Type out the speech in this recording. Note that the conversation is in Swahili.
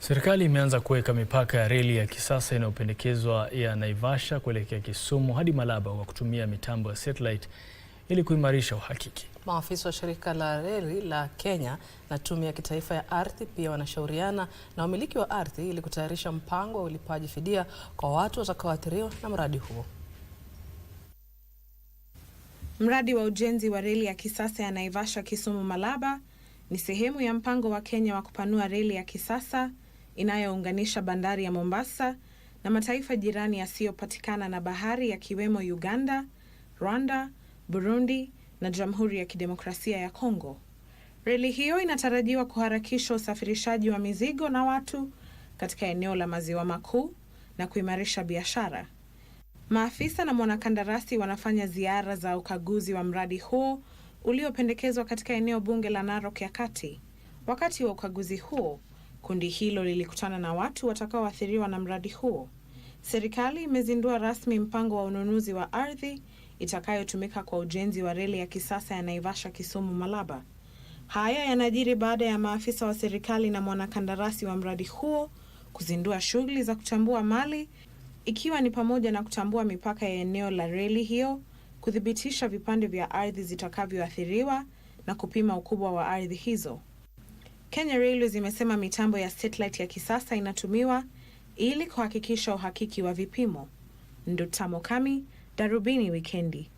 Serikali imeanza kuweka mipaka ya reli ya kisasa inayopendekezwa ya Naivasha kuelekea Kisumu hadi Malaba kwa kutumia mitambo ya satellite ili kuimarisha uhakiki. Maafisa wa shirika la reli la Kenya na tume ya kitaifa ya ardhi pia wanashauriana na wamiliki wa ardhi ili kutayarisha mpango wa ulipaji fidia kwa watu watakaoathiriwa na mradi huo. Mradi wa ujenzi wa reli ya kisasa ya Naivasha Kisumu Malaba ni sehemu ya mpango wa Kenya wa kupanua reli ya kisasa inayounganisha bandari ya Mombasa na mataifa jirani yasiyopatikana na bahari yakiwemo Uganda, Rwanda, Burundi na Jamhuri ya Kidemokrasia ya Kongo. Reli hiyo inatarajiwa kuharakisha usafirishaji wa mizigo na watu katika eneo la Maziwa Makuu na kuimarisha biashara. Maafisa na mwanakandarasi wanafanya ziara za ukaguzi wa mradi huo uliopendekezwa katika eneo bunge la Narok ya Kati. Wakati wa ukaguzi huo, kundi hilo lilikutana na watu watakaoathiriwa na mradi huo. Serikali imezindua rasmi mpango wa ununuzi wa ardhi itakayotumika kwa ujenzi wa reli ya kisasa ya Naivasha Kisumu Malaba. Haya yanajiri baada ya maafisa wa serikali na mwanakandarasi wa mradi huo kuzindua shughuli za kutambua mali, ikiwa ni pamoja na kutambua mipaka ya eneo la reli hiyo, kuthibitisha vipande vya ardhi zitakavyoathiriwa na kupima ukubwa wa ardhi hizo. Kenya Railways imesema mitambo ya satellite ya kisasa inatumiwa ili kuhakikisha uhakiki wa vipimo. Ndutamo Kami, Darubini Wikendi.